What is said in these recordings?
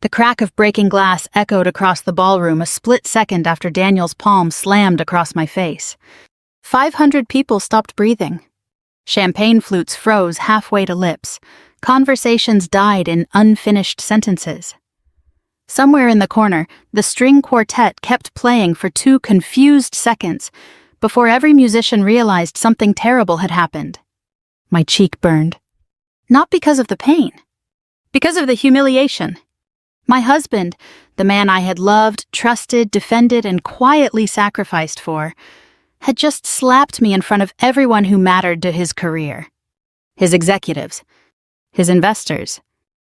The crack of breaking glass echoed across the ballroom a split second after Daniel's palm slammed across my face. 500 people stopped breathing. Champagne flutes froze halfway to lips. Conversations died in unfinished sentences. Somewhere in the corner, the string quartet kept playing for 2 confused seconds before every musician realized something terrible had happened. My cheek burned. Not because of the pain. Because of the humiliation. My husband, the man I had loved, trusted, defended, and quietly sacrificed for, had just slapped me in front of everyone who mattered to his career. His executives, his investors,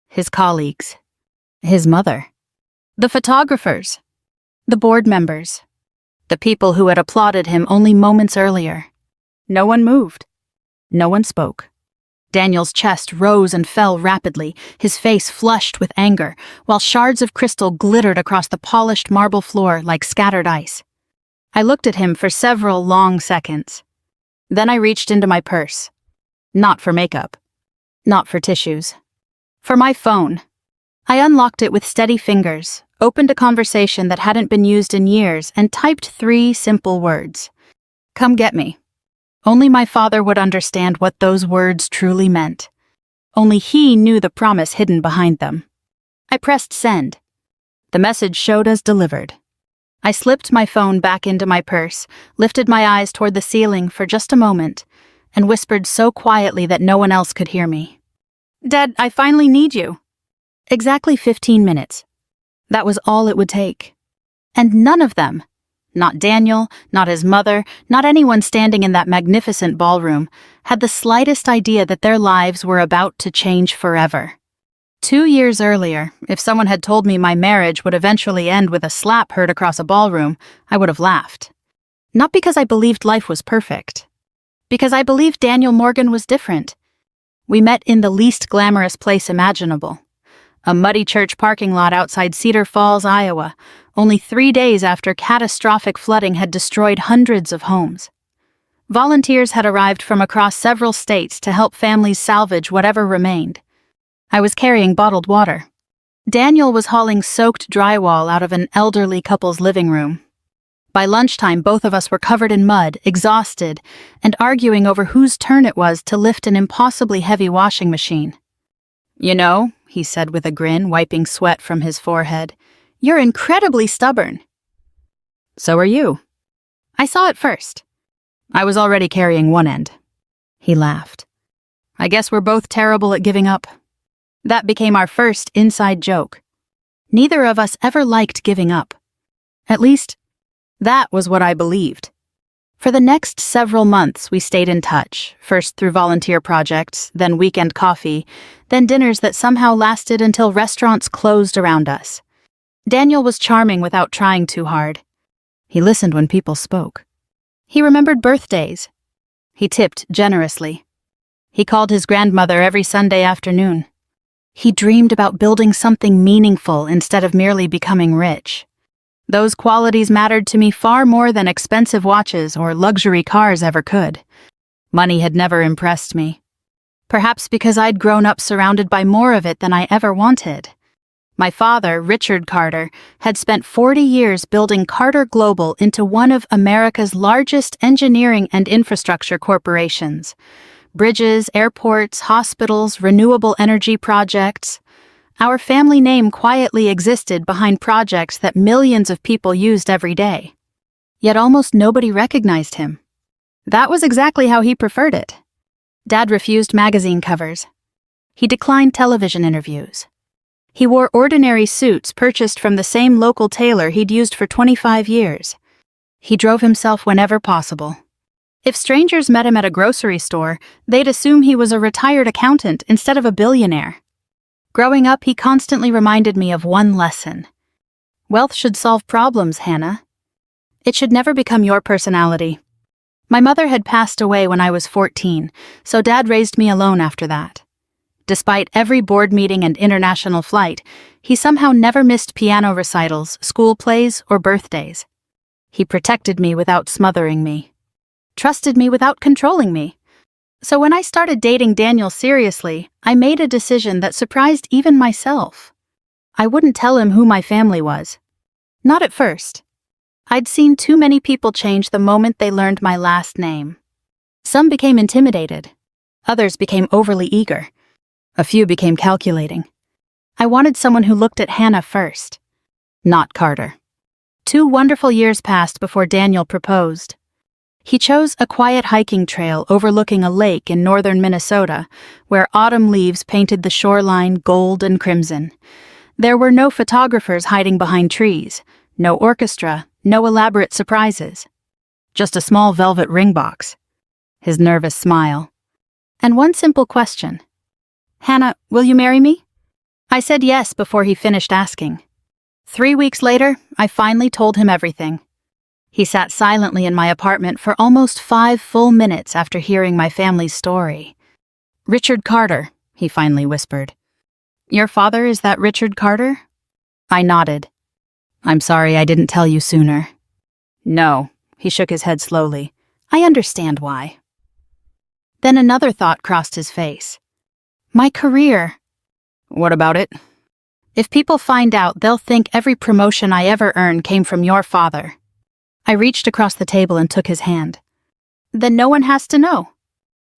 his colleagues, his mother, the photographers, the board members, the people who had applauded him only moments earlier. No one moved. No one spoke. Daniel's chest rose and fell rapidly, his face flushed with anger, while shards of crystal glittered across the polished marble floor like scattered ice. I looked at him for several long seconds. Then I reached into my purse. Not for makeup. Not for tissues. For my phone. I unlocked it with steady fingers, opened a conversation that hadn't been used in years, and typed 3 simple words. Come get me. Only my father would understand what those words truly meant. Only he knew the promise hidden behind them. I pressed send. The message showed as delivered. I slipped my phone back into my purse, lifted my eyes toward the ceiling for just a moment, and whispered so quietly that no one else could hear me. Dad, I finally need you. Exactly 15 minutes. That was all it would take. And none of them, not Daniel, not his mother, not anyone standing in that magnificent ballroom, had the slightest idea that their lives were about to change forever. 2 years earlier, if someone had told me my marriage would eventually end with a slap heard across a ballroom, I would have laughed. Not because I believed life was perfect. Because I believed Daniel Morgan was different. We met in the least glamorous place imaginable. A muddy church parking lot outside Cedar Falls, Iowa, only 3 days after catastrophic flooding had destroyed hundreds of homes. Volunteers had arrived from across several states to help families salvage whatever remained. I was carrying bottled water. Daniel was hauling soaked drywall out of an elderly couple's living room. By lunchtime, both of us were covered in mud, exhausted, and arguing over whose turn it was to lift an impossibly heavy washing machine. You know, he said with a grin, wiping sweat from his forehead, you're incredibly stubborn. So are you. I saw it first. I was already carrying one end. He laughed. I guess we're both terrible at giving up. That became our first inside joke. Neither of us ever liked giving up. At least, that was what I believed. For the next several months, we stayed in touch, first through volunteer projects, then weekend coffee, then dinners that somehow lasted until restaurants closed around us. Daniel was charming without trying too hard. He listened when people spoke. He remembered birthdays. He tipped generously. He called his grandmother every Sunday afternoon. He dreamed about building something meaningful instead of merely becoming rich. Those qualities mattered to me far more than expensive watches or luxury cars ever could. Money had never impressed me. Perhaps because I'd grown up surrounded by more of it than I ever wanted. My father, Richard Carter, had spent 40 years building Carter Global into one of America's largest engineering and infrastructure corporations. Bridges, airports, hospitals, renewable energy projects. Our family name quietly existed behind projects that millions of people used every day. Yet almost nobody recognized him. That was exactly how he preferred it. Dad refused magazine covers. He declined television interviews. He wore ordinary suits purchased from the same local tailor he'd used for 25 years. He drove himself whenever possible. If strangers met him at a grocery store, they'd assume he was a retired accountant instead of a billionaire. Growing up, he constantly reminded me of one lesson. Wealth should solve problems, Hannah. It should never become your personality. My mother had passed away when I was 14, so Dad raised me alone after that. Despite every board meeting and international flight, he somehow never missed piano recitals, school plays, or birthdays. He protected me without smothering me. Trusted me without controlling me. So when I started dating Daniel seriously, I made a decision that surprised even myself. I wouldn't tell him who my family was. Not at first. I'd seen too many people change the moment they learned my last name. Some became intimidated. Others became overly eager. A few became calculating. I wanted someone who looked at Hannah first, not Carter. 2 wonderful years passed before Daniel proposed. He chose a quiet hiking trail overlooking a lake in northern Minnesota, where autumn leaves painted the shoreline gold and crimson. There were no photographers hiding behind trees, no orchestra, no elaborate surprises. Just a small velvet ring box, his nervous smile, and one simple question. "Hannah, will you marry me?" I said yes before he finished asking. 3 weeks later, I finally told him everything. He sat silently in my apartment for almost 5 full minutes after hearing my family's story. "Richard Carter," he finally whispered. "Your father is that Richard Carter?" I nodded. "I'm sorry I didn't tell you sooner." "No," he shook his head slowly. "I understand why." Then another thought crossed his face. My career. "What about it?" "If people find out, they'll think every promotion I ever earned came from your father." I reached across the table and took his hand. "Then no one has to know."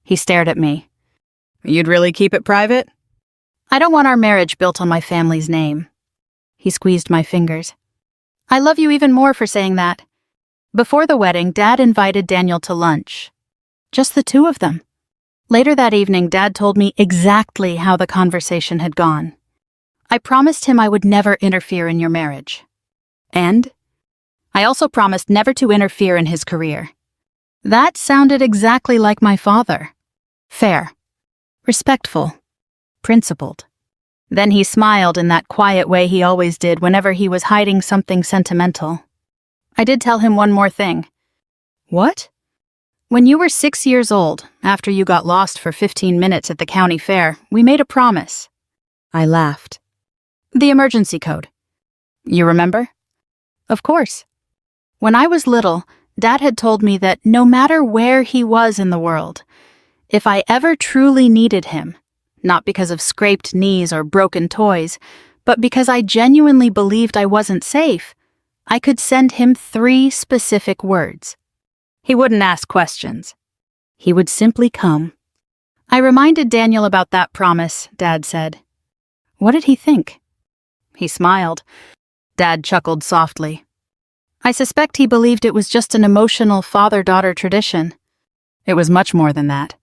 He stared at me. "You'd really keep it private?" "I don't want our marriage built on my family's name." He squeezed my fingers. "I love you even more for saying that." Before the wedding, Dad invited Daniel to lunch. Just the 2 of them. Later that evening, Dad told me exactly how the conversation had gone. "I promised him I would never interfere in your marriage. And I also promised never to interfere in his career." That sounded exactly like my father. Fair, respectful, principled. Then he smiled in that quiet way he always did whenever he was hiding something sentimental. I did tell him one more thing. "What?" "When you were 6 years old, after you got lost for 15 minutes at the county fair, we made a promise." I laughed. "The emergency code. You remember?" "Of course. When I was little, Dad had told me that no matter where he was in the world, if I ever truly needed him, not because of scraped knees or broken toys, but because I genuinely believed I wasn't safe, I could send him 3 specific words. He wouldn't ask questions. He would simply come. I reminded Daniel about that promise, Dad said. What did he think? He smiled. Dad chuckled softly. I suspect he believed it was just an emotional father-daughter tradition. It was much more than that.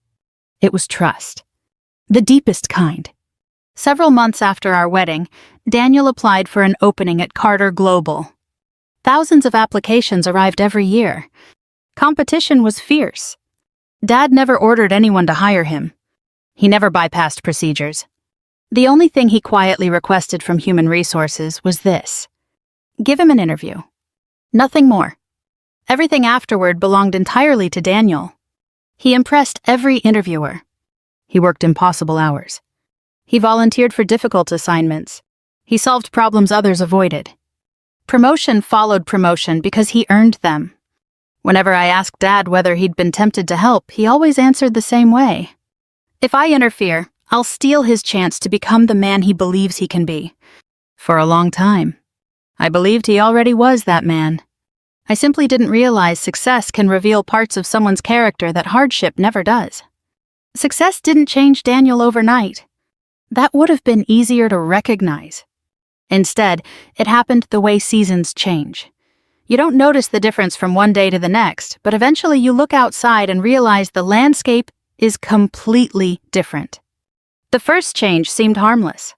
It was trust. The deepest kind. Several months after our wedding, Daniel applied for an opening at Carter Global. Thousands of applications arrived every year. Competition was fierce. Dad never ordered anyone to hire him. He never bypassed procedures. The only thing he quietly requested from human resources was this: give him an interview. Nothing more. Everything afterward belonged entirely to Daniel. He impressed every interviewer. He worked impossible hours. He volunteered for difficult assignments. He solved problems others avoided. Promotion followed promotion because he earned them. Whenever I asked Dad whether he'd been tempted to help, he always answered the same way. If I interfere, I'll steal his chance to become the man he believes he can be. For a long time, I believed he already was that man. I simply didn't realize success can reveal parts of someone's character that hardship never does. Success didn't change Daniel overnight. That would have been easier to recognize. Instead, it happened the way seasons change. You don't notice the difference from one day to the next, but eventually you look outside and realize the landscape is completely different. The first change seemed harmless.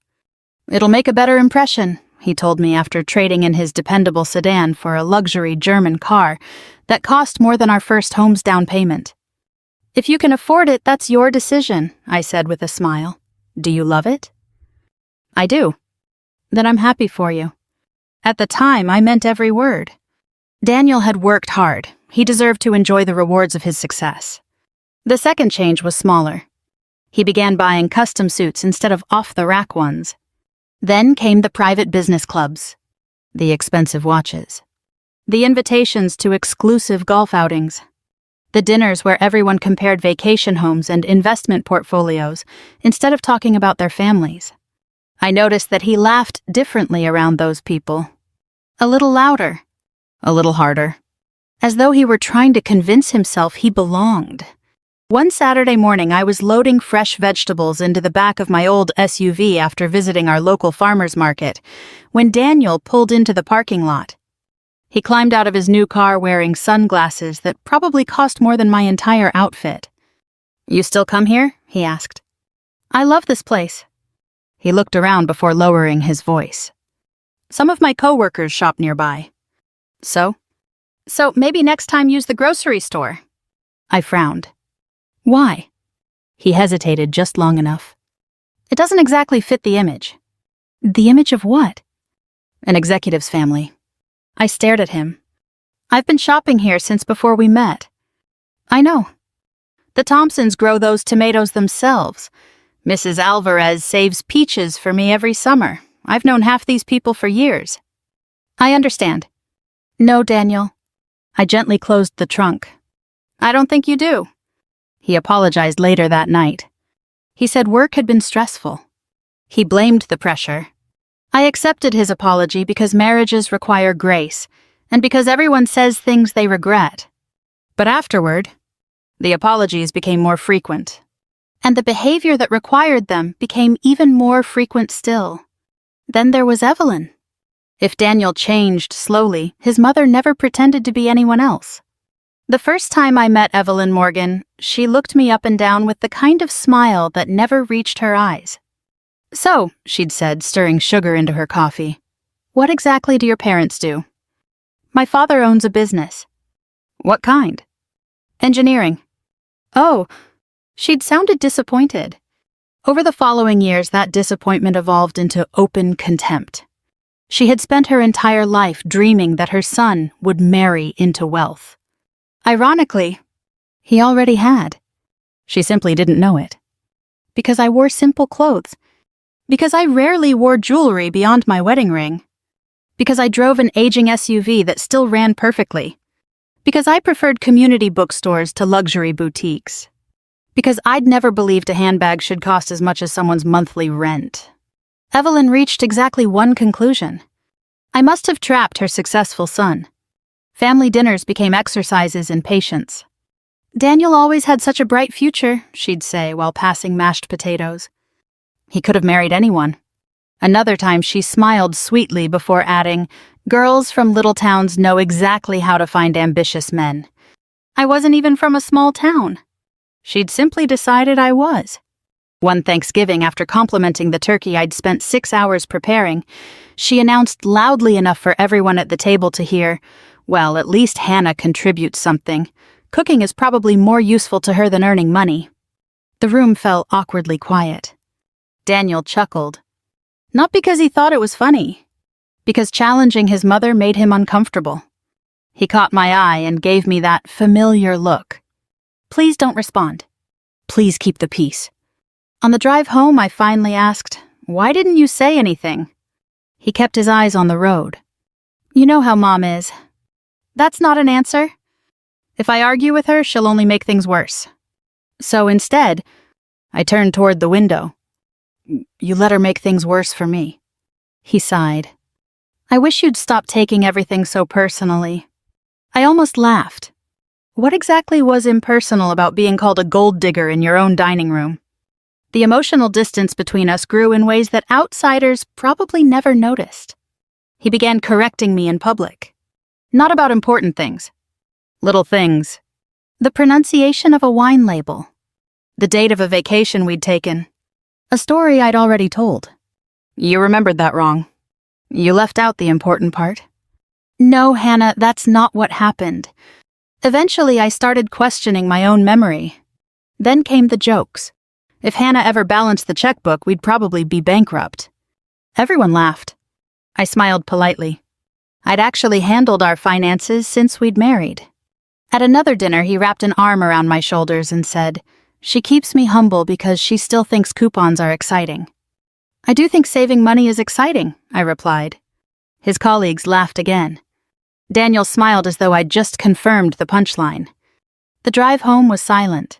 It'll make a better impression, he told me after trading in his dependable sedan for a luxury German car that cost more than our first home's down payment. If you can afford it, that's your decision, I said with a smile. Do you love it? I do. Then I'm happy for you. At the time, I meant every word. Daniel had worked hard. He deserved to enjoy the rewards of his success. The second change was smaller. He began buying custom suits instead of off-the-rack ones. Then came the private business clubs, the expensive watches, the invitations to exclusive golf outings, the dinners where everyone compared vacation homes and investment portfolios instead of talking about their families. I noticed that he laughed differently around those people. A little louder, a little harder, as though he were trying to convince himself he belonged. One Saturday morning, I was loading fresh vegetables into the back of my old SUV after visiting our local farmer's market, when Daniel pulled into the parking lot. He climbed out of his new car wearing sunglasses that probably cost more than my entire outfit. "You still come here?" he asked. "I love this place." He looked around before lowering his voice. "Some of my coworkers shop nearby." So maybe next time use the grocery store." I frowned. "Why?" He hesitated just long enough. "It doesn't exactly fit the image." "The image of what?" "An executive's family." I stared at him. "I've been shopping here since before we met." "I know. The Thompsons grow those tomatoes themselves. Mrs. Alvarez saves peaches for me every summer. I've known half these people for years." "I understand." "No, Daniel." I gently closed the trunk. "I don't think you do." He apologized later that night. He said work had been stressful. He blamed the pressure. I accepted his apology because marriages require grace, and because everyone says things they regret. But afterward, the apologies became more frequent, and the behavior that required them became even more frequent still. Then there was Evelyn. If Daniel changed slowly, his mother never pretended to be anyone else. The first time I met Evelyn Morgan, she looked me up and down with the kind of smile that never reached her eyes. "So," she'd said, stirring sugar into her coffee, "what exactly do your parents do?" "My father owns a business." "What kind?" "Engineering." "Oh." She'd sounded disappointed. Over the following years, that disappointment evolved into open contempt. She had spent her entire life dreaming that her son would marry into wealth. Ironically, he already had. She simply didn't know it. Because I wore simple clothes. Because I rarely wore jewelry beyond my wedding ring. Because I drove an aging SUV that still ran perfectly. Because I preferred community bookstores to luxury boutiques. Because I'd never believed a handbag should cost as much as someone's monthly rent. Evelyn reached exactly one conclusion. I must have trapped her successful son. Family dinners became exercises in patience. "Daniel always had such a bright future," she'd say while passing mashed potatoes. "He could have married anyone." Another time she smiled sweetly before adding, "Girls from little towns know exactly how to find ambitious men." I wasn't even from a small town. She'd simply decided I was. One Thanksgiving, after complimenting the turkey I'd spent 6 hours preparing, she announced loudly enough for everyone at the table to hear, "Well, at least Hannah contributes something. Cooking is probably more useful to her than earning money." The room fell awkwardly quiet. Daniel chuckled. Not because he thought it was funny, because challenging his mother made him uncomfortable. He caught my eye and gave me that familiar look. "Please don't respond. Please keep the peace." On the drive home, I finally asked, "Why didn't you say anything?" He kept his eyes on the road. "You know how Mom is." "That's not an answer. If I argue with her, she'll only make things worse." So instead, I turned toward the window. "You let her make things worse for me." He sighed. "I wish you'd stop taking everything so personally." I almost laughed. What exactly was impersonal about being called a gold digger in your own dining room? The emotional distance between us grew in ways that outsiders probably never noticed. He began correcting me in public. Not about important things. Little things. The pronunciation of a wine label. The date of a vacation we'd taken. A story I'd already told. "You remembered that wrong. You left out the important part." "No, Hannah, that's not what happened." Eventually, I started questioning my own memory. Then came the jokes. If Hannah ever balanced the checkbook, we'd probably be bankrupt. Everyone laughed. I smiled politely. I'd actually handled our finances since we'd married. At another dinner, he wrapped an arm around my shoulders and said, "She keeps me humble because she still thinks coupons are exciting." "I do think saving money is exciting," I replied. His colleagues laughed again. Daniel smiled as though I'd just confirmed the punchline. The drive home was silent.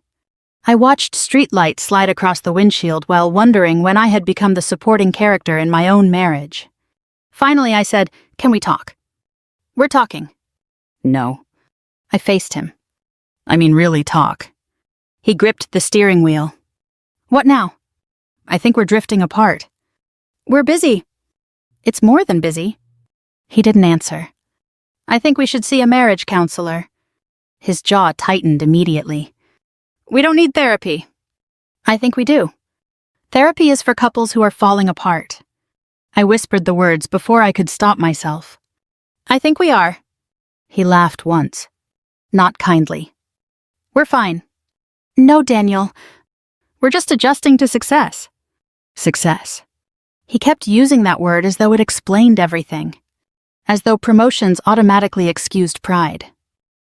I watched streetlights slide across the windshield while wondering when I had become the supporting character in my own marriage. Finally, I said, "Can we talk?" "We're talking." "No." I faced him. "I mean, really talk." He gripped the steering wheel. "What now?" "I think we're drifting apart." "We're busy." "It's more than busy." He didn't answer. "I think we should see a marriage counselor." His jaw tightened immediately. "We don't need therapy." "I think we do. Therapy is for couples who are falling apart." I whispered the words before I could stop myself. "I think we are." He laughed once. Not kindly. "We're fine." "No, Daniel. We're just adjusting to success." Success. He kept using that word as though it explained everything. As though promotions automatically excused pride.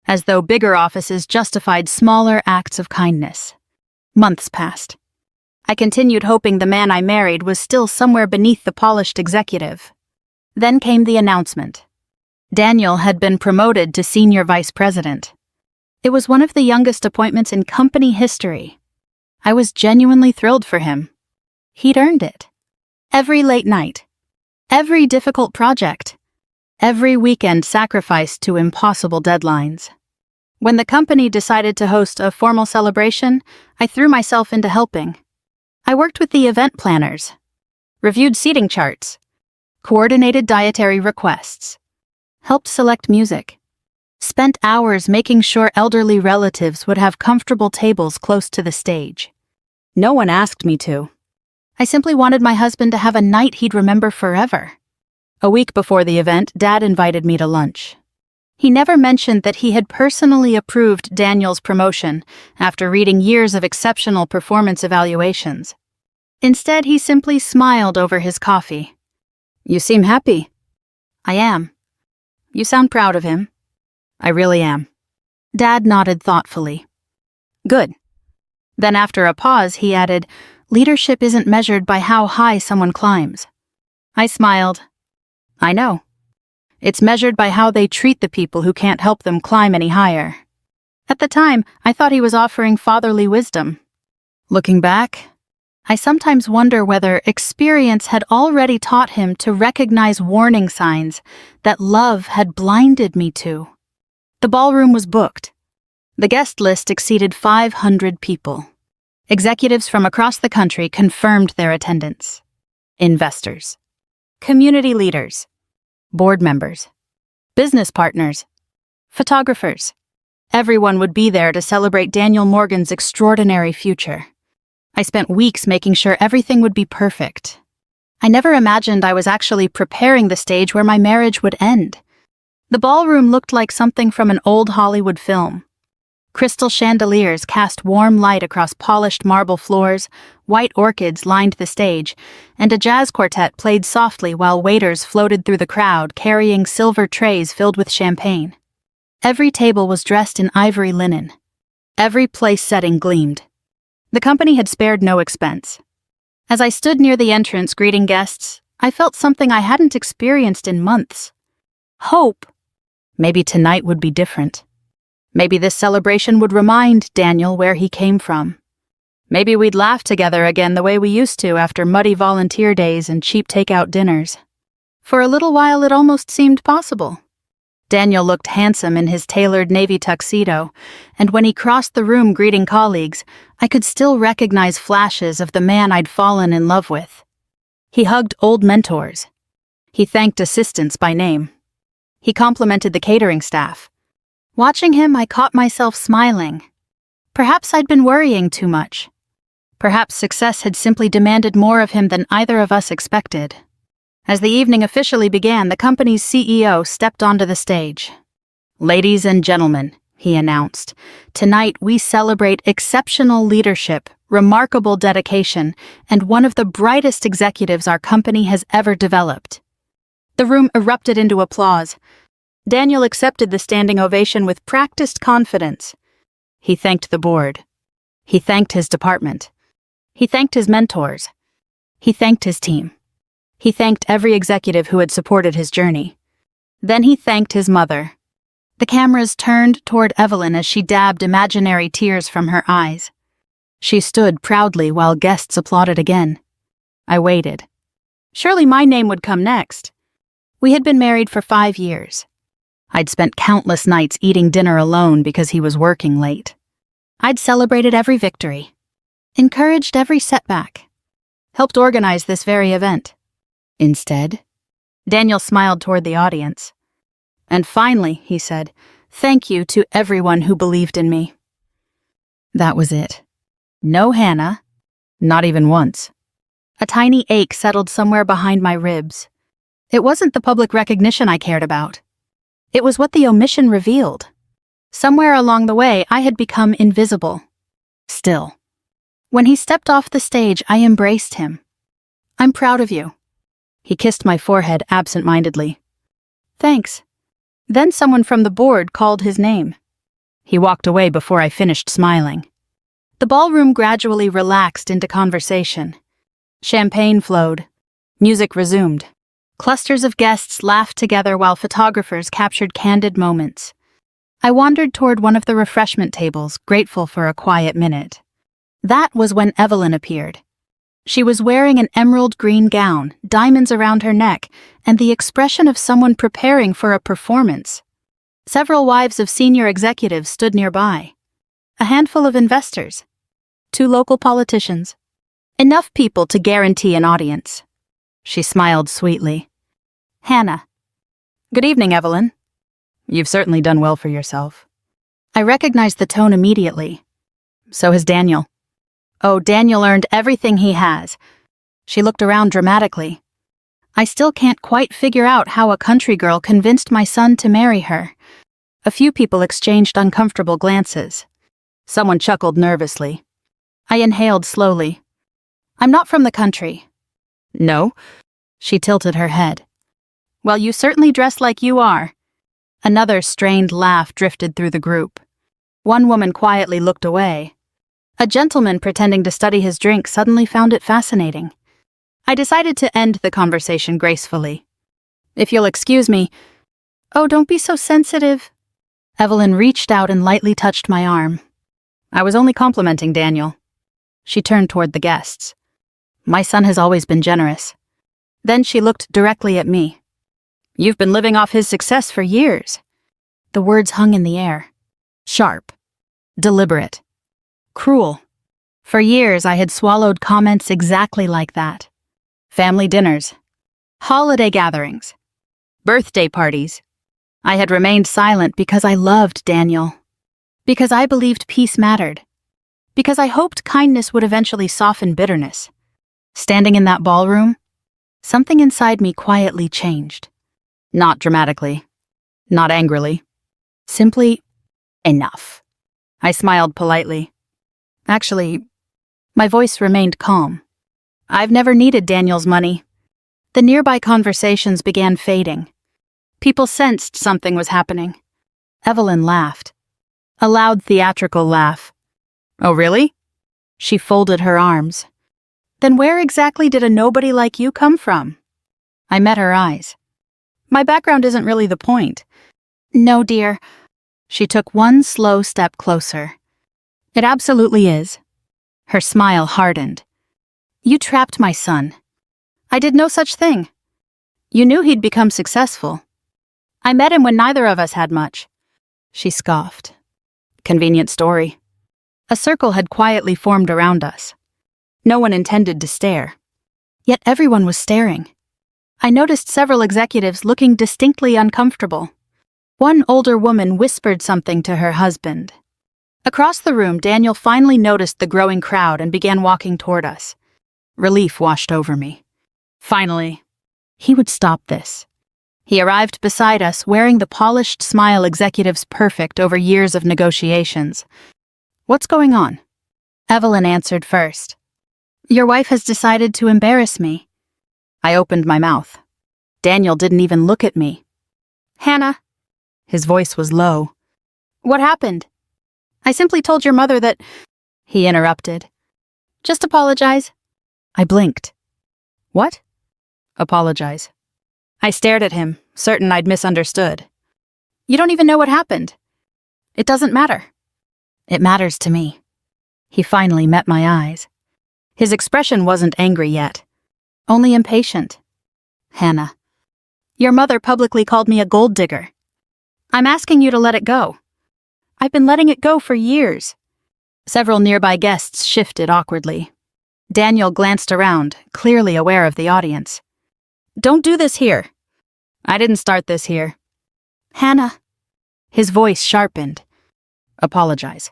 As though bigger offices justified smaller acts of kindness. Months passed. I continued hoping the man I married was still somewhere beneath the polished executive. Then came the announcement. Daniel had been promoted to senior vice president. It was one of the youngest appointments in company history. I was genuinely thrilled for him. He'd earned it. Every late night. Every difficult project. Every weekend sacrificed to impossible deadlines. When the company decided to host a formal celebration, I threw myself into helping. I worked with the event planners, reviewed seating charts, coordinated dietary requests, helped select music, spent hours making sure elderly relatives would have comfortable tables close to the stage. No one asked me to. I simply wanted my husband to have a night he'd remember forever. A week before the event, Dad invited me to lunch. He never mentioned that he had personally approved Daniel's promotion after reading years of exceptional performance evaluations. Instead, he simply smiled over his coffee. "You seem happy." "I am." "You sound proud of him." "I really am." Dad nodded thoughtfully. "Good." Then after a pause, he added, "Leadership isn't measured by how high someone climbs." I smiled. "I know. It's measured by how they treat the people who can't help them climb any higher." At the time, I thought he was offering fatherly wisdom. Looking back, I sometimes wonder whether experience had already taught him to recognize warning signs that love had blinded me to. The ballroom was booked. The guest list exceeded 500 people. Executives from across the country confirmed their attendance. Investors. Community leaders. Board members. Business partners. Photographers. Everyone would be there to celebrate Daniel Morgan's extraordinary future. I spent weeks making sure everything would be perfect. I never imagined I was actually preparing the stage where my marriage would end. The ballroom looked like something from an old Hollywood film. Crystal chandeliers cast warm light across polished marble floors, white orchids lined the stage, and a jazz quartet played softly while waiters floated through the crowd carrying silver trays filled with champagne. Every table was dressed in ivory linen. Every place setting gleamed. The company had spared no expense. As I stood near the entrance greeting guests, I felt something I hadn't experienced in months. Hope. Maybe tonight would be different. Maybe this celebration would remind Daniel where he came from. Maybe we'd laugh together again the way we used to after muddy volunteer days and cheap takeout dinners. For a little while it almost seemed possible. Daniel looked handsome in his tailored navy tuxedo, and when he crossed the room greeting colleagues, I could still recognize flashes of the man I'd fallen in love with. He hugged old mentors. He thanked assistants by name. He complimented the catering staff. Watching him, I caught myself smiling. Perhaps I'd been worrying too much. Perhaps success had simply demanded more of him than either of us expected. As the evening officially began, the company's CEO stepped onto the stage. "Ladies and gentlemen," he announced, "tonight we celebrate exceptional leadership, remarkable dedication, and one of the brightest executives our company has ever developed." The room erupted into applause. Daniel accepted the standing ovation with practiced confidence. He thanked the board. He thanked his department. He thanked his mentors. He thanked his team. He thanked every executive who had supported his journey. Then he thanked his mother. The cameras turned toward Evelyn as she dabbed imaginary tears from her eyes. She stood proudly while guests applauded again. I waited. Surely my name would come next. We had been married for 5 years. I'd spent countless nights eating dinner alone because he was working late. I'd celebrated every victory, encouraged every setback, helped organize this very event. Instead, Daniel smiled toward the audience. And finally, he said, "Thank you to everyone who believed in me." That was it. No Hannah, not even once. A tiny ache settled somewhere behind my ribs. It wasn't the public recognition I cared about. It was what the omission revealed. Somewhere along the way, I had become invisible. Still, when he stepped off the stage, I embraced him. "I'm proud of you." He kissed my forehead absent-mindedly. "Thanks." Then someone from the board called his name. He walked away before I finished smiling. The ballroom gradually relaxed into conversation. Champagne flowed. Music resumed. Clusters of guests laughed together while photographers captured candid moments. I wandered toward one of the refreshment tables, grateful for a quiet minute. That was when Evelyn appeared. She was wearing an emerald green gown, diamonds around her neck, and the expression of someone preparing for a performance. Several wives of senior executives stood nearby. A handful of investors. 2 local politicians. Enough people to guarantee an audience. She smiled sweetly. "Hannah." "Good evening, Evelyn. You've certainly done well for yourself." I recognized the tone immediately. So has Daniel. Oh, Daniel earned everything he has. She looked around dramatically. I still can't quite figure out how a country girl convinced my son to marry her. A few people exchanged uncomfortable glances. Someone chuckled nervously. I inhaled slowly. "I'm not from the country." "No?" She tilted her head. "Well, you certainly dress like you are." Another strained laugh drifted through the group. One woman quietly looked away. A gentleman pretending to study his drink suddenly found it fascinating. I decided to end the conversation gracefully. "If you'll excuse me—" "Oh, don't be so sensitive." Evelyn reached out and lightly touched my arm. "I was only complimenting Daniel." She turned toward the guests. "My son has always been generous." Then she looked directly at me. "You've been living off his success for years." The words hung in the air. Sharp. Deliberate. Cruel. For years I had swallowed comments exactly like that. Family dinners. Holiday gatherings. Birthday parties. I had remained silent because I loved Daniel. Because I believed peace mattered. Because I hoped kindness would eventually soften bitterness. Standing in that ballroom, something inside me quietly changed. Not dramatically. Not angrily. Simply, enough. I smiled politely. Actually, my voice remained calm. I've never needed Daniel's money. The nearby conversations began fading. People sensed something was happening. Evelyn laughed. A loud theatrical laugh. "Oh, really?" She folded her arms. "Then where exactly did a nobody like you come from?" I met her eyes. "My background isn't really the point." "No, dear." She took one slow step closer. "It absolutely is." Her smile hardened. "You trapped my son." "I did no such thing." "You knew he'd become successful." "I met him when neither of us had much." She scoffed. Convenient story. A circle had quietly formed around us. No one intended to stare. Yet everyone was staring. I noticed several executives looking distinctly uncomfortable. One older woman whispered something to her husband. Across the room, Daniel finally noticed the growing crowd and began walking toward us. Relief washed over me. Finally, he would stop this. He arrived beside us, wearing the polished smile executives perfect over years of negotiations. "What's going on?" Evelyn answered first. "Your wife has decided to embarrass me." I opened my mouth. Daniel didn't even look at me. "Hannah." His voice was low. "What happened?" "I simply told your mother that—" He interrupted. "Just apologize." I blinked. "What?" "Apologize." I stared at him, certain I'd misunderstood. "You don't even know what happened." "It doesn't matter." "It matters to me." He finally met my eyes. His expression wasn't angry yet, only impatient. Hannah, your mother publicly called me a gold digger. I'm asking you to let it go. I've been letting it go for years. Several nearby guests shifted awkwardly. Daniel glanced around, clearly aware of the audience. Don't do this here. I didn't start this here. Hannah. His voice sharpened. Apologize.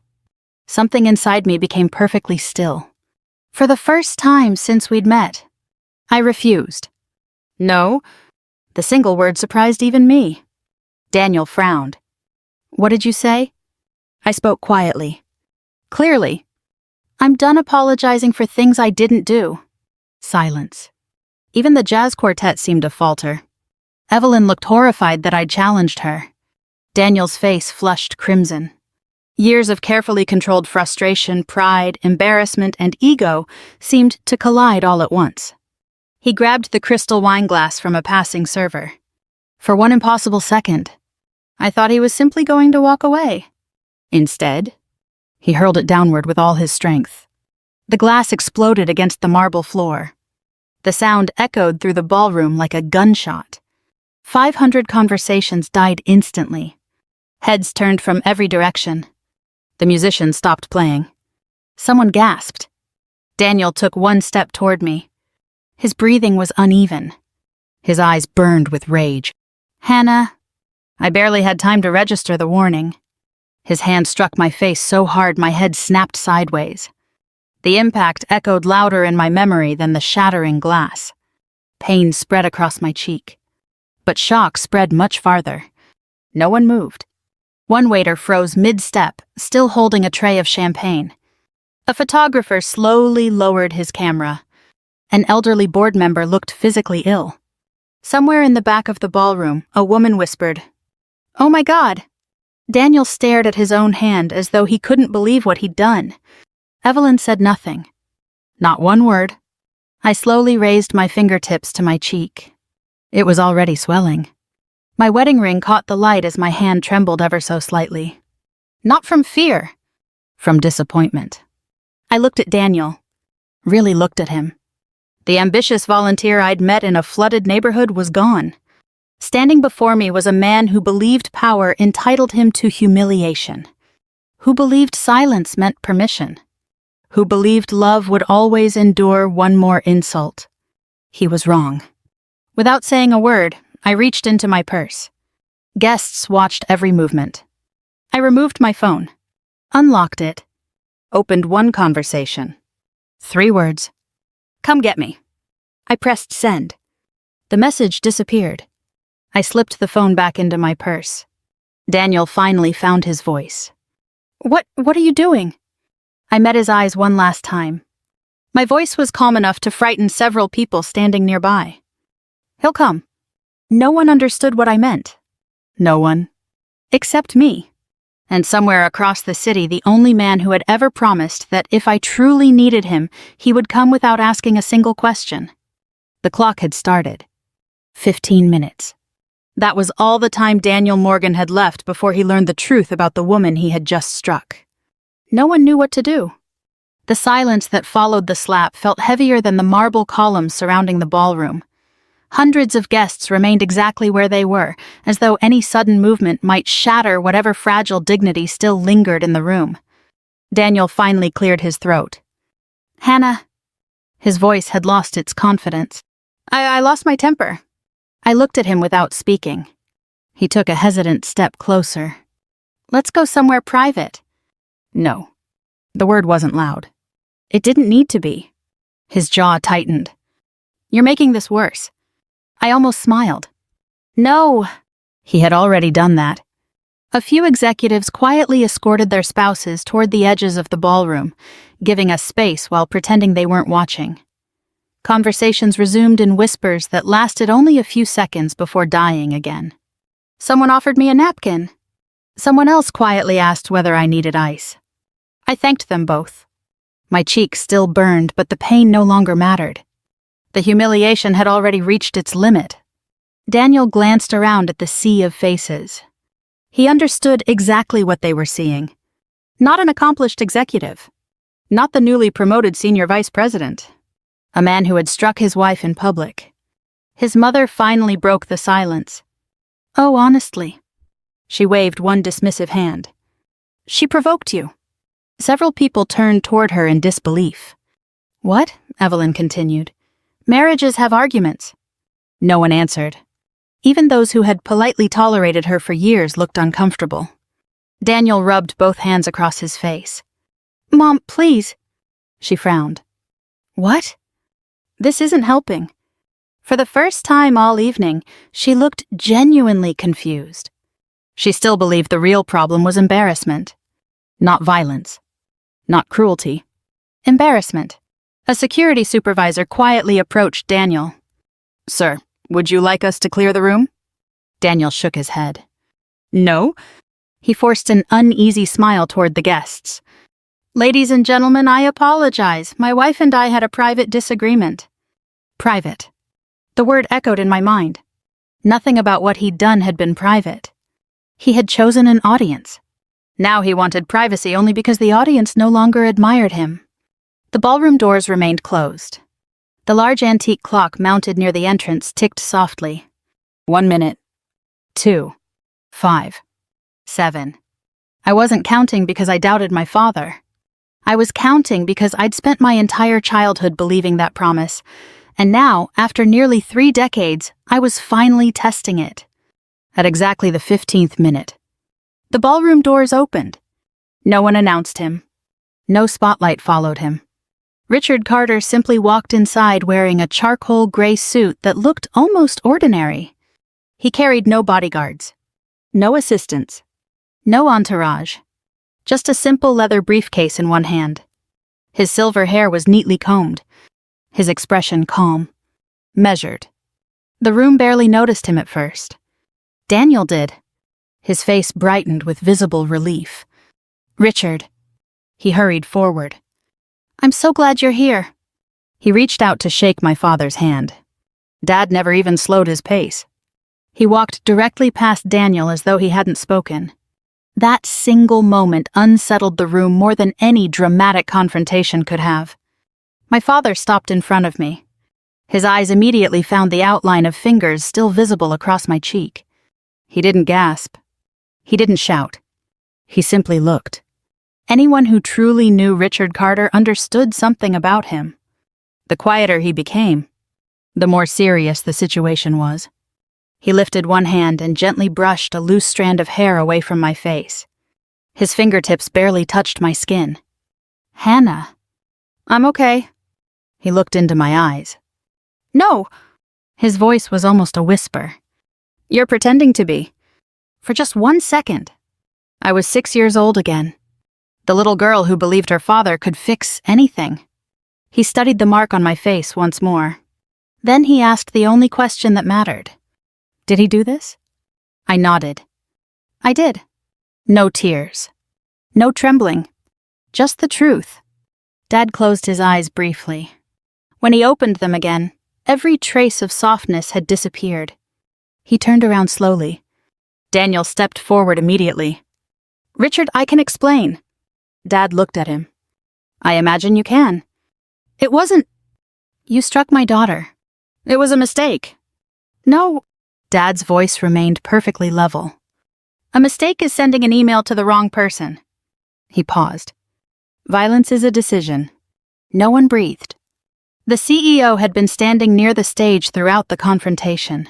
Something inside me became perfectly still. For the first time since we'd met, I refused. No. The single word surprised even me. Daniel frowned. What did you say? I spoke quietly. Clearly. I'm done apologizing for things I didn't do. Silence. Even the jazz quartet seemed to falter. Evelyn looked horrified that I'd challenged her. Daniel's face flushed crimson. Years of carefully controlled frustration, pride, embarrassment, and ego seemed to collide all at once. He grabbed the crystal wine glass from a passing server. For one impossible second, I thought he was simply going to walk away. Instead, he hurled it downward with all his strength. The glass exploded against the marble floor. The sound echoed through the ballroom like a gunshot. 500 conversations died instantly. Heads turned from every direction. The musicians stopped playing. Someone gasped. Daniel took one step toward me. His breathing was uneven. His eyes burned with rage. Hannah. I barely had time to register the warning. His hand struck my face so hard my head snapped sideways. The impact echoed louder in my memory than the shattering glass. Pain spread across my cheek. But shock spread much farther. No one moved. One waiter froze mid-step, still holding a tray of champagne. A photographer slowly lowered his camera. An elderly board member looked physically ill. Somewhere in the back of the ballroom, a woman whispered, "Oh my God!" Daniel stared at his own hand as though he couldn't believe what he'd done. Evelyn said nothing. Not one word. I slowly raised my fingertips to my cheek. It was already swelling. My wedding ring caught the light as my hand trembled ever so slightly. Not from fear, from disappointment. I looked at Daniel. Really looked at him. The ambitious volunteer I'd met in a flooded neighborhood was gone. Standing before me was a man who believed power entitled him to humiliation. Who believed silence meant permission. Who believed love would always endure one more insult. He was wrong. Without saying a word, I reached into my purse. Guests watched every movement. I removed my phone, unlocked it, opened one conversation. 3 words. Come get me. I pressed send. The message disappeared. I slipped the phone back into my purse. Daniel finally found his voice. What are you doing? I met his eyes one last time. My voice was calm enough to frighten several people standing nearby. He'll come. No one understood what I meant. No one. Except me. And somewhere across the city, the only man who had ever promised that if I truly needed him, he would come without asking a single question. The clock had started. 15 minutes. That was all the time Daniel Morgan had left before he learned the truth about the woman he had just struck. No one knew what to do. The silence that followed the slap felt heavier than the marble columns surrounding the ballroom. Hundreds of guests remained exactly where they were, as though any sudden movement might shatter whatever fragile dignity still lingered in the room. Daniel finally cleared his throat. Hannah. His voice had lost its confidence. I lost my temper. I looked at him without speaking. He took a hesitant step closer. Let's go somewhere private. No. The word wasn't loud. It didn't need to be. His jaw tightened. You're making this worse. I almost smiled. No. He had already done that. A few executives quietly escorted their spouses toward the edges of the ballroom, giving us space while pretending they weren't watching. Conversations resumed in whispers that lasted only a few seconds before dying again. Someone offered me a napkin. Someone else quietly asked whether I needed ice. I thanked them both. My cheeks still burned, but the pain no longer mattered. The humiliation had already reached its limit. Daniel glanced around at the sea of faces. He understood exactly what they were seeing. Not an accomplished executive. Not the newly promoted senior vice president. A man who had struck his wife in public. His mother finally broke the silence. Oh, honestly. She waved one dismissive hand. She provoked you. Several people turned toward her in disbelief. What? Evelyn continued. Marriages have arguments. No one answered. Even those who had politely tolerated her for years looked uncomfortable. Daniel rubbed both hands across his face. Mom, please. She frowned. What? This isn't helping. For the first time all evening, she looked genuinely confused. She still believed the real problem was embarrassment. Not violence. Not cruelty. Embarrassment. A security supervisor quietly approached Daniel. Sir, would you like us to clear the room? Daniel shook his head. No. He forced an uneasy smile toward the guests. Ladies and gentlemen, I apologize. My wife and I had a private disagreement. Private. The word echoed in my mind. Nothing about what he'd done had been private. He had chosen an audience. Now he wanted privacy only because the audience no longer admired him. The ballroom doors remained closed. The large antique clock mounted near the entrance ticked softly. 1 minute. 2. 5. 7. I wasn't counting because I doubted my father. I was counting because I'd spent my entire childhood believing that promise, and now, after nearly 3 decades, I was finally testing it. At exactly the 15th minute. The ballroom doors opened. No one announced him. No spotlight followed him. Richard Carter simply walked inside wearing a charcoal gray suit that looked almost ordinary. He carried no bodyguards, no assistants, no entourage, just a simple leather briefcase in one hand. His silver hair was neatly combed, his expression calm, measured. The room barely noticed him at first. Daniel did. His face brightened with visible relief. Richard. He hurried forward. I'm so glad you're here. He reached out to shake my father's hand. Dad never even slowed his pace. He walked directly past Daniel as though he hadn't spoken. That single moment unsettled the room more than any dramatic confrontation could have. My father stopped in front of me. His eyes immediately found the outline of fingers still visible across my cheek. He didn't gasp. He didn't shout. He simply looked. Anyone who truly knew Richard Carter understood something about him. The quieter he became, the more serious the situation was. He lifted one hand and gently brushed a loose strand of hair away from my face. His fingertips barely touched my skin. Hannah. I'm okay. He looked into my eyes. No. His voice was almost a whisper. You're pretending to be. For just 1 second. I was 6 years old again. The little girl who believed her father could fix anything. He studied the mark on my face once more. Then he asked the only question that mattered. Did he do this? I nodded. I did. No tears. No trembling. Just the truth. Dad closed his eyes briefly. When he opened them again, every trace of softness had disappeared. He turned around slowly. Daniel stepped forward immediately. Richard, I can explain. Dad looked at him. I imagine you can. It wasn't... You struck my daughter. It was a mistake. No. Dad's voice remained perfectly level. A mistake is sending an email to the wrong person. He paused. Violence is a decision. No one breathed. The CEO had been standing near the stage throughout the confrontation.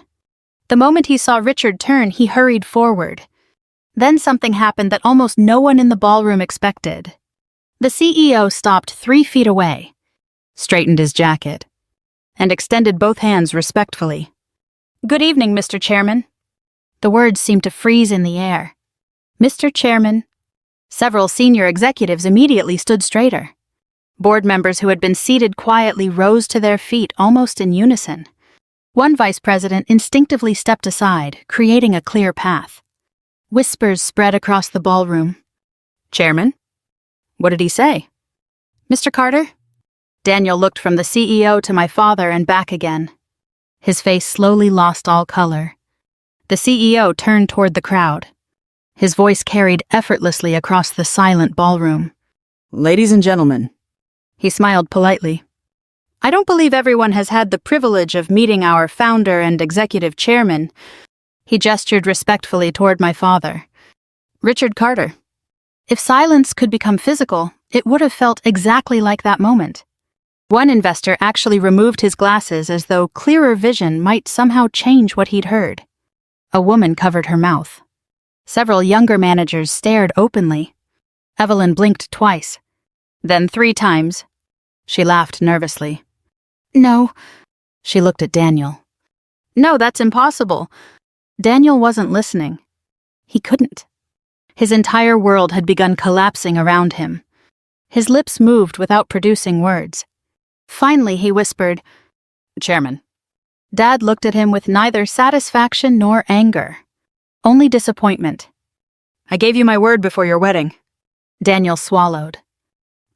The moment he saw Richard turn, he hurried forward. Then something happened that almost no one in the ballroom expected. The CEO stopped 3 feet away, straightened his jacket, and extended both hands respectfully. Good evening, Mr. Chairman. The words seemed to freeze in the air. Mr. Chairman. Several senior executives immediately stood straighter. Board members who had been seated quietly rose to their feet almost in unison. One vice president instinctively stepped aside, creating a clear path. Whispers spread across the ballroom. Chairman? What did he say? Mr. Carter? Daniel looked from the CEO to my father and back again. His face slowly lost all color. The CEO turned toward the crowd. His voice carried effortlessly across the silent ballroom. Ladies and gentlemen, He smiled politely. I don't believe everyone has had the privilege of meeting our founder and executive chairman. He gestured respectfully toward my father. Richard Carter. If silence could become physical, it would have felt exactly like that moment. One investor actually removed his glasses as though clearer vision might somehow change what he'd heard. A woman covered her mouth. Several younger managers stared openly. Evelyn blinked twice, then 3 times. She laughed nervously. No. She looked at Daniel. No, that's impossible. Daniel wasn't listening. He couldn't. His entire world had begun collapsing around him. His lips moved without producing words. Finally, he whispered, Chairman. Dad looked at him with neither satisfaction nor anger. Only disappointment. I gave you my word before your wedding. Daniel swallowed.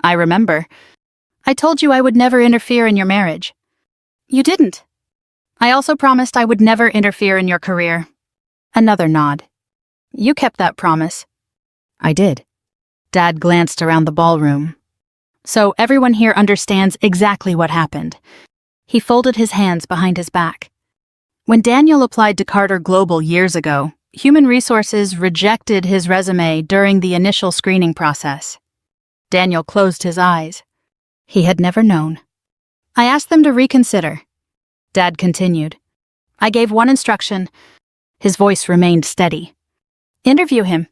I remember. I told you I would never interfere in your marriage. You didn't. I also promised I would never interfere in your career. Another nod. You kept that promise. I did. Dad glanced around the ballroom. So everyone here understands exactly what happened. He folded his hands behind his back. When Daniel applied to Carter Global years ago, Human Resources rejected his resume during the initial screening process. Daniel closed his eyes. He had never known. I asked them to reconsider. Dad continued. I gave one instruction. His voice remained steady. Interview him.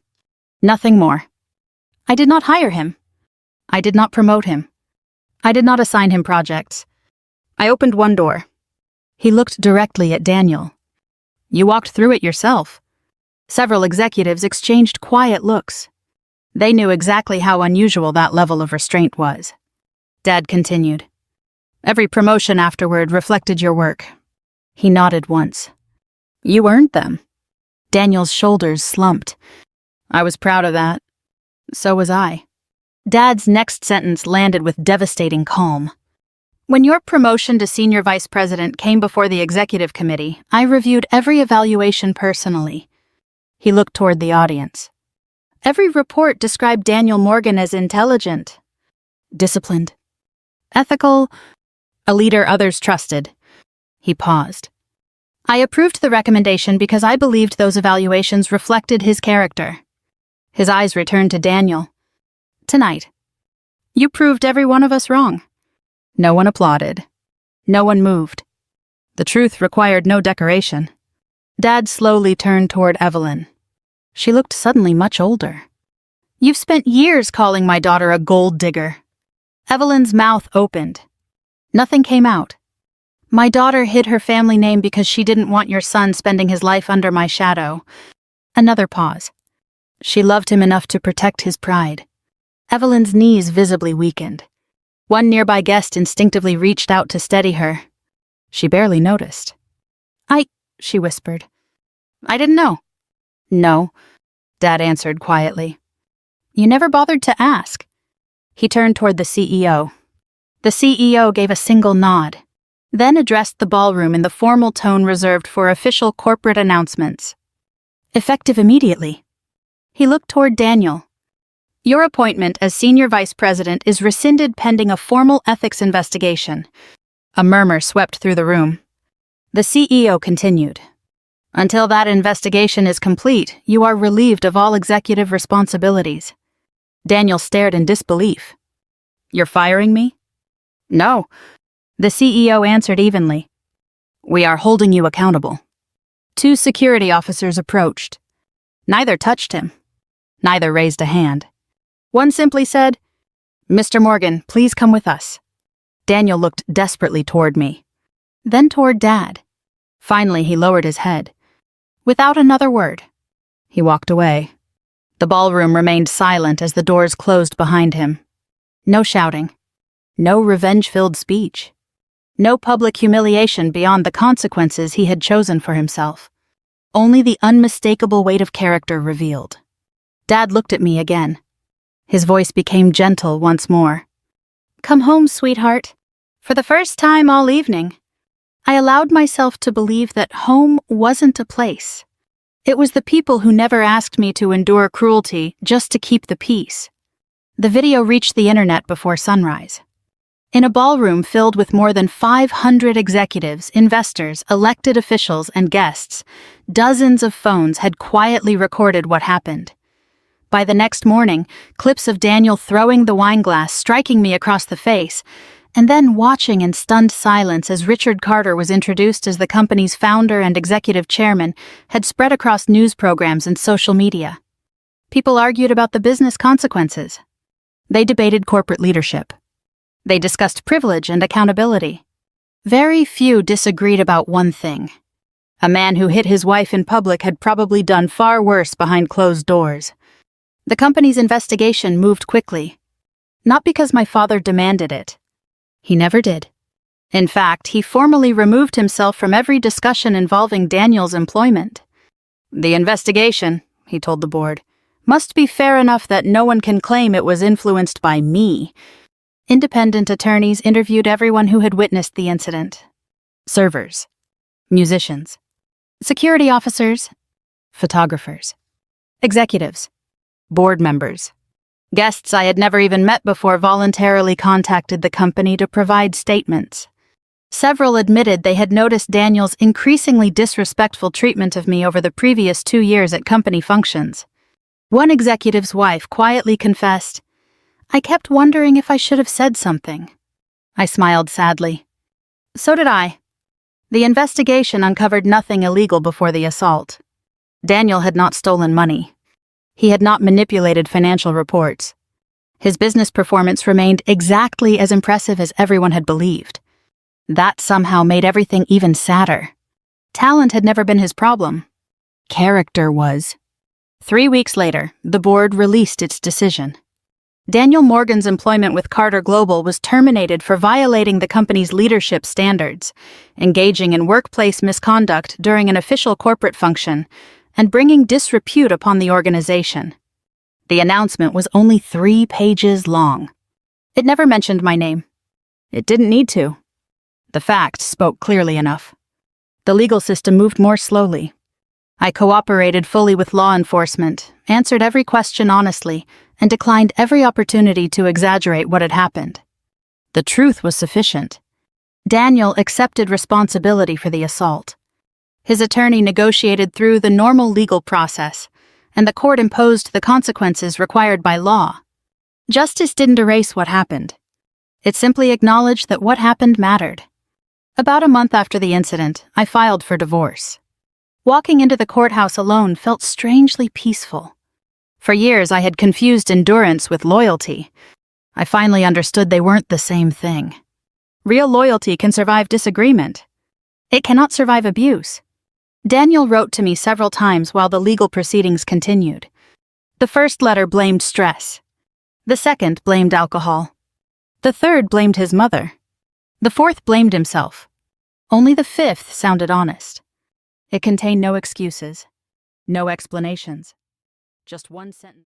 Nothing more. I did not hire him. I did not promote him. I did not assign him projects. I opened one door. He looked directly at Daniel. You walked through it yourself. Several executives exchanged quiet looks. They knew exactly how unusual that level of restraint was. Dad continued. Every promotion afterward reflected your work. He nodded once. You earned them. Daniel's shoulders slumped. I was proud of that. So was I. Dad's next sentence landed with devastating calm. When your promotion to senior vice president came before the executive committee, I reviewed every evaluation personally. He looked toward the audience. Every report described Daniel Morgan as intelligent, disciplined, ethical, a leader others trusted. He paused. I approved the recommendation because I believed those evaluations reflected his character. His eyes returned to Daniel. Tonight, you proved every one of us wrong. No one applauded. No one moved. The truth required no decoration. Dad slowly turned toward Evelyn. She looked suddenly much older. You've spent years calling my daughter a gold digger. Evelyn's mouth opened. Nothing came out. My daughter hid her family name because she didn't want your son spending his life under my shadow. Another pause. She loved him enough to protect his pride. Evelyn's knees visibly weakened. One nearby guest instinctively reached out to steady her. She barely noticed. She whispered. I didn't know. No, Dad answered quietly. You never bothered to ask. He turned toward the CEO. The CEO gave a single nod, then addressed the ballroom in the formal tone reserved for official corporate announcements. Effective immediately. He looked toward Daniel. Your appointment as senior vice president is rescinded pending a formal ethics investigation. A murmur swept through the room. The CEO continued. Until that investigation is complete, you are relieved of all executive responsibilities. Daniel stared in disbelief. You're firing me? No. The CEO answered evenly. We are holding you accountable. 2 security officers approached. Neither touched him. Neither raised a hand. One simply said, Mr. Morgan, please come with us. Daniel looked desperately toward me, then toward Dad. Finally, he lowered his head. Without another word, he walked away. The ballroom remained silent as the doors closed behind him. No shouting. No revenge-filled speech. No public humiliation beyond the consequences he had chosen for himself. Only the unmistakable weight of character revealed. Dad looked at me again. His voice became gentle once more. Come home, sweetheart. For the first time all evening, I allowed myself to believe that home wasn't a place. It was the people who never asked me to endure cruelty just to keep the peace. The video reached the internet before sunrise. In a ballroom filled with more than 500 executives, investors, elected officials, and guests, dozens of phones had quietly recorded what happened. By the next morning, clips of Daniel throwing the wine glass, striking me across the face, and then watching in stunned silence as Richard Carter was introduced as the company's founder and executive chairman, had spread across news programs and social media. People argued about the business consequences. They debated corporate leadership. They discussed privilege and accountability. Very few disagreed about one thing. A man who hit his wife in public had probably done far worse behind closed doors. The company's investigation moved quickly. Not because my father demanded it. He never did. In fact, he formally removed himself from every discussion involving Daniel's employment. "The investigation," he told the board, "must be fair enough that no one can claim it was influenced by me." Independent attorneys interviewed everyone who had witnessed the incident. Servers, musicians, security officers, photographers, executives, board members. Guests I had never even met before voluntarily contacted the company to provide statements. Several admitted they had noticed Daniel's increasingly disrespectful treatment of me over the previous 2 years at company functions. One executive's wife quietly confessed, "I kept wondering if I should have said something." I smiled sadly. So did I. The investigation uncovered nothing illegal before the assault. Daniel had not stolen money. He had not manipulated financial reports. His business performance remained exactly as impressive as everyone had believed. That somehow made everything even sadder. Talent had never been his problem. Character was. 3 weeks later, the board released its decision. Daniel Morgan's employment with Carter Global was terminated for violating the company's leadership standards, engaging in workplace misconduct during an official corporate function, and bringing disrepute upon the organization. The announcement was only 3 pages long. It never mentioned my name. It didn't need to. The facts spoke clearly enough. The legal system moved more slowly. I cooperated fully with law enforcement, answered every question honestly, and declined every opportunity to exaggerate what had happened. The truth was sufficient. Daniel accepted responsibility for the assault. His attorney negotiated through the normal legal process, and the court imposed the consequences required by law. Justice didn't erase what happened. It simply acknowledged that what happened mattered. About a month after the incident, I filed for divorce. Walking into the courthouse alone felt strangely peaceful. For years, I had confused endurance with loyalty. I finally understood they weren't the same thing. Real loyalty can survive disagreement. It cannot survive abuse. Daniel wrote to me several times while the legal proceedings continued. The first letter blamed stress. The second blamed alcohol. The third blamed his mother. The fourth blamed himself. Only the fifth sounded honest. It contained no excuses, no explanations, just one sentence.